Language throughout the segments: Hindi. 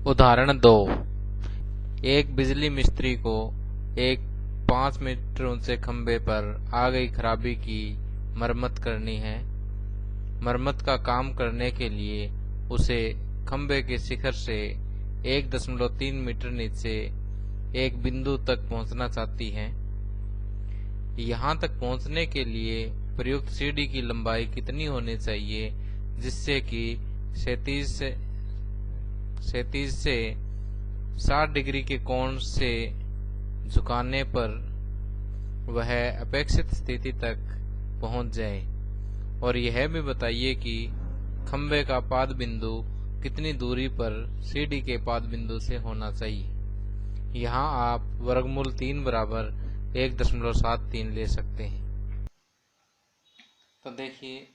उदाहरण 2। एक बिजली मिस्त्री को एक 5 मीटर ऊंचे खंभे पर आ गई खराबी की मरम्मत करनी है। मरम्मत का काम करने के लिए उसे खंभे के शिखर से 1.3 मीटर नीचे एक बिंदु तक पहुंचना चाहती है। यहां तक पहुंचने के लिए प्रयुक्त सीढ़ी की लंबाई कितनी होनी चाहिए जिससे कि क्षैतिज से 60 डिग्री के कोण से झुकाने पर वह अपेक्षित स्थिति तक पहुंच जाए। और यह भी बताइए कि खंभे का पाद बिंदु कितनी दूरी पर सीढ़ी के पाद बिंदु से होना चाहिए। यहाँ आप वर्गमूल 3 बराबर 1.73 ले सकते हैं। तो देखिए,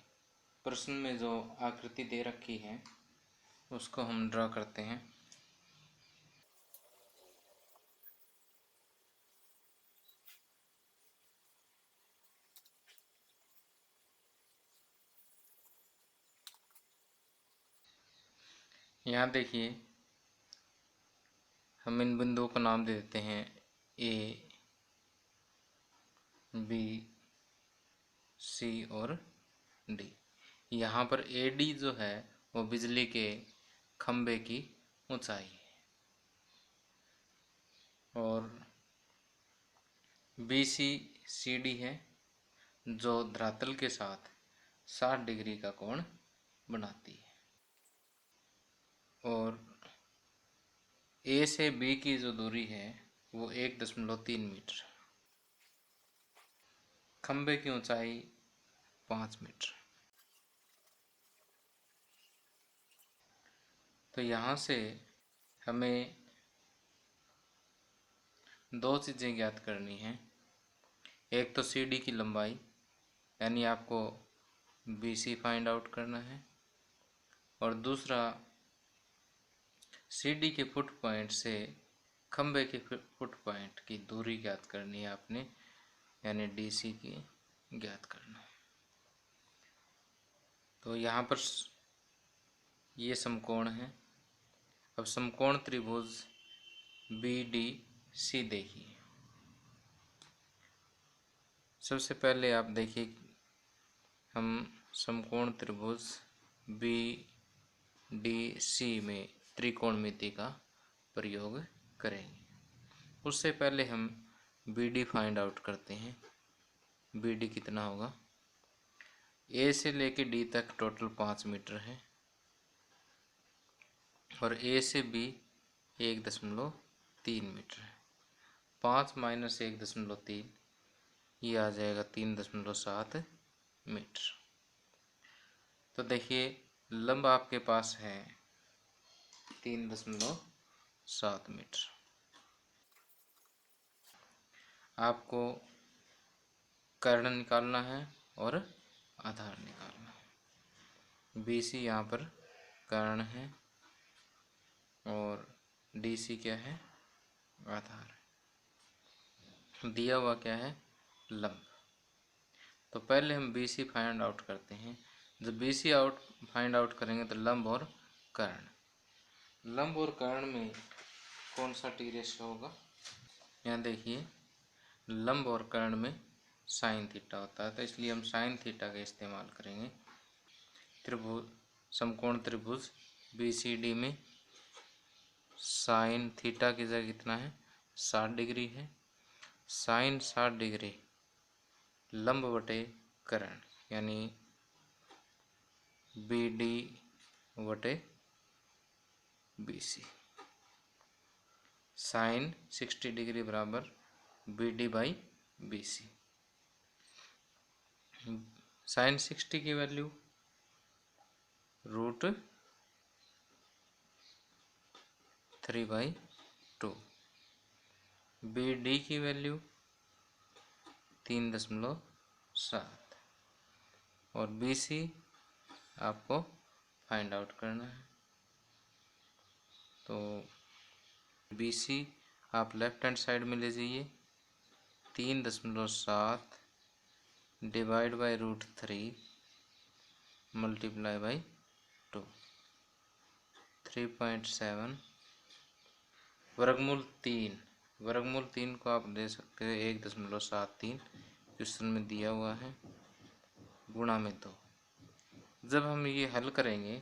प्रश्न में जो आकृति दे रखी है उसको हम ड्रा करते हैं। यहाँ देखिए, हम इन बिंदुओं का नाम दे देते हैं ए, बी, सी और डी। यहाँ पर ए डी जो है वो बिजली के खंभे की ऊंचाई है और बी सी डी है जो धरातल के साथ 60 डिग्री का कोण बनाती है। और ए से बी की जो दूरी है वो 1.3 मीटर, खंभे की ऊंचाई 5 मीटर। तो यहाँ से हमें दो चीज़ें ज्ञात करनी हैं। एक तो सी डी की लंबाई, यानी आपको बी सी फाइंड आउट करना है, और दूसरा सी डी के फुट पॉइंट से खंभे के फुट पॉइंट की दूरी ज्ञात करनी है आपने, यानी डी सी की ज्ञात करना है। तो यहाँ पर ये समकोण है। अब समकोण त्रिभुज बी डी सी देखिए। सबसे पहले आप देखिए, हम समकोण त्रिभुज बी डी सी में त्रिकोणमिति का प्रयोग करेंगे। उससे पहले हम बी डी फाइंड आउट करते हैं। बी डी कितना होगा? ए से लेके डी तक टोटल 5 मीटर है और ए से बी 1.3 मीटर है। 5 माइनस 1.3 ये आ जाएगा 3.7 मीटर। तो देखिए, लंब आपके पास है 3.7 मीटर। आपको कर्ण निकालना है और आधार निकालना है। बी सी यहाँ पर कर्ण है और डी सी क्या है? आधार। दिया हुआ क्या है? लंब। तो पहले हम बी सी फाइंड आउट करते हैं। जब बी सी फाइंड आउट करेंगे तो लंब और कर्ण, लंब और कर्ण में कौन सा टी रेशियो होगा? यहाँ देखिए, लंब और कर्ण में साइन थीटा होता है, तो इसलिए हम साइन थीटा का इस्तेमाल करेंगे। त्रिभुज समकोण त्रिभुज बी सी डी में साइन थीटा की जगह कितना है? 60 डिग्री है। साइन 60 डिग्री लंब बटे कर्ण, यानी बी डी बटे बी सी। साइन 60 डिग्री बराबर B D by B C. Sine 60 की वैल्यू √3/2। बी डी की वैल्यू 3.7 और बी सी आपको फाइंड आउट करना है। तो बी सी आप लेफ्ट हैंड साइड में ले जाइए। 3.7 डिवाइड बाई √3 मल्टीप्लाई बाई 2, 3.7 वर्गमूल तीन को आप दे सकते हैं 1.73 क्वेश्चन में दिया हुआ है, गुणा में 2। जब हम ये हल करेंगे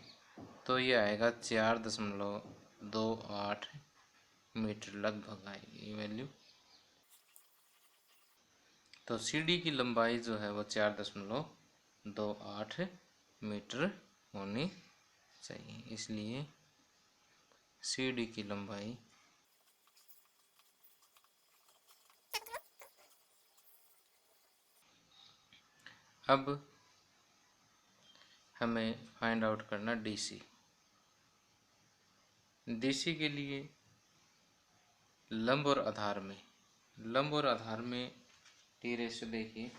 तो ये आएगा 4.28 मीटर लगभग आएगी ये वैल्यू। तो सीडी की लंबाई जो है वो 4.28 मीटर होनी चाहिए, इसलिए सीडी की लंबाई अब हमें फाइंड आउट करना डीसी। डीसी के लिए लंब और आधार में टी रेशियो देखिए,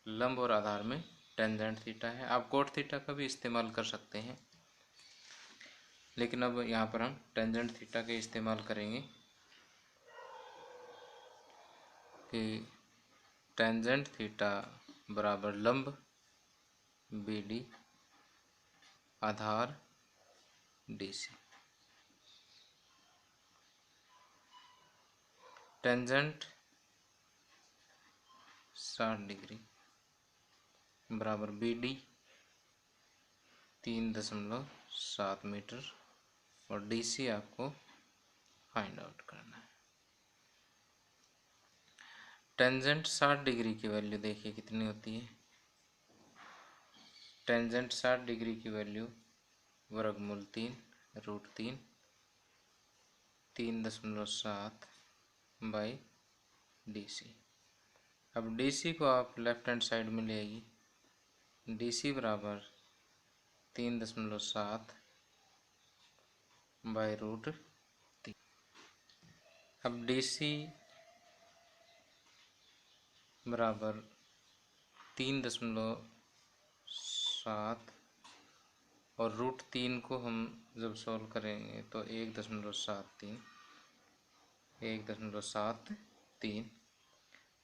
लंब और आधार में टेंजेंट थीटा है। आप कोट थीटा का भी इस्तेमाल कर सकते हैं, लेकिन अब यहाँ पर हम टेंजेंट थीटा के इस्तेमाल करेंगे कि टेंजेंट थीटा बराबर लंब BD आधार DC। टेंजेंट 60 डिग्री बराबर BD 3.7 मीटर और DC आपको फाइंड आउट करना है। टेंजेंट 60 डिग्री की वैल्यू देखिए कितनी होती है। टेंजेंट 60 डिग्री की वैल्यू वर्गमूल 3√3 3.7 बाई DC। अब DC को आप लेफ्ट हैंड साइड में ले आइए। DC बराबर 3.7 बाई √3। अब DC बराबर 3.7 और √3 को हम जब सॉल्व करेंगे तो 1.73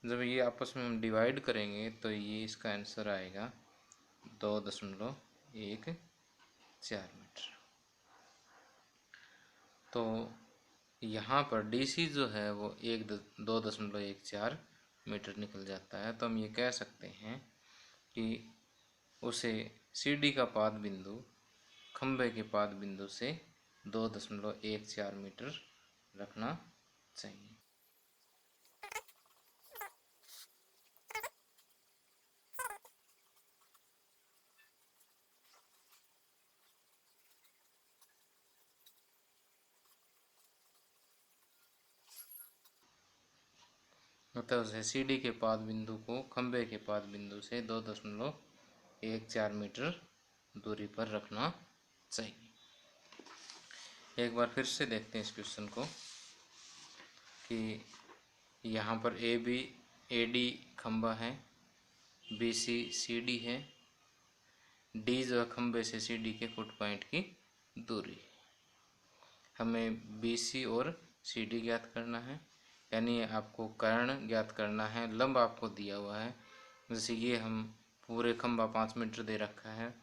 जब ये आपस में हम डिवाइड करेंगे तो ये इसका आंसर आएगा 2.14 मीटर। तो यहाँ पर DC जो है वो 2.14 मीटर निकल जाता है। तो हम ये कह सकते हैं कि उसे CD का पाद बिंदु खंभे के पाद बिंदु से 2.14 मीटर रखना चाहिए। मतलब उसे CD के पाद बिंदु को खंभे के पाद बिंदु से 2.14 मीटर दूरी पर रखना चाहिए। एक बार फिर से देखते हैं इस क्वेश्चन को कि यहाँ पर AD खंभा है, BC CD है, D जो है खंभे से CD के फुट पॉइंट की दूरी। हमें BC और CD ज्ञात करना है, यानी आपको कर्ण ज्ञात करना है। लंब आपको दिया हुआ है, जैसे ये हम पूरे खंभा 5 मीटर दे रखा है,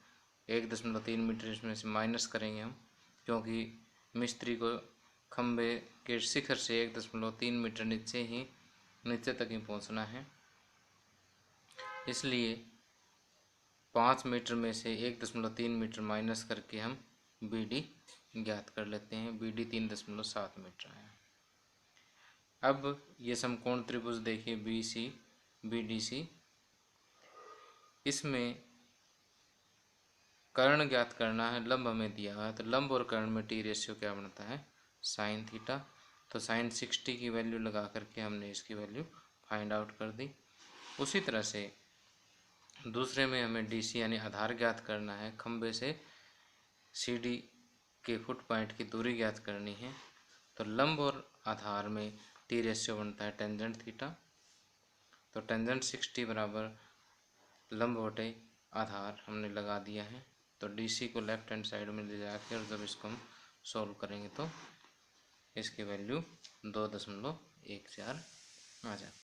1.3 मीटर इसमें से माइनस करेंगे हम, क्योंकि मिस्त्री को खंभे के शिखर से 1.3 मीटर नीचे तक ही पहुंचना है, इसलिए 5 मीटर में से 1.3 मीटर माइनस करके हम BD ज्ञात कर लेते हैं। BD 3.7 मीटर है। अब ये समकोण त्रिभुज देखिए BC BDC, इसमें कर्ण ज्ञात करना है, लंब हमें दिया हुआ है, तो लंब और कर्ण में टी रेशियो क्या बनता है, साइन थीटा। तो साइन 60 की वैल्यू लगा करके हमने इसकी वैल्यू फाइंड आउट कर दी। उसी तरह से दूसरे में हमें DC यानी आधार ज्ञात करना है, खंभे से CD के फुट पॉइंट की दूरी ज्ञात करनी है। तो लंब और आधार में टी रेशियो बनता है टेंजेंट थीटा। तो टेंजेंट 60 बराबर लंब बटे आधार हमने लगा दिया है। तो DC को लेफ्ट हैंड साइड में ले जाकर और जब इसको हम सॉल्व करेंगे तो इसकी वैल्यू 2.14 आ जाती है।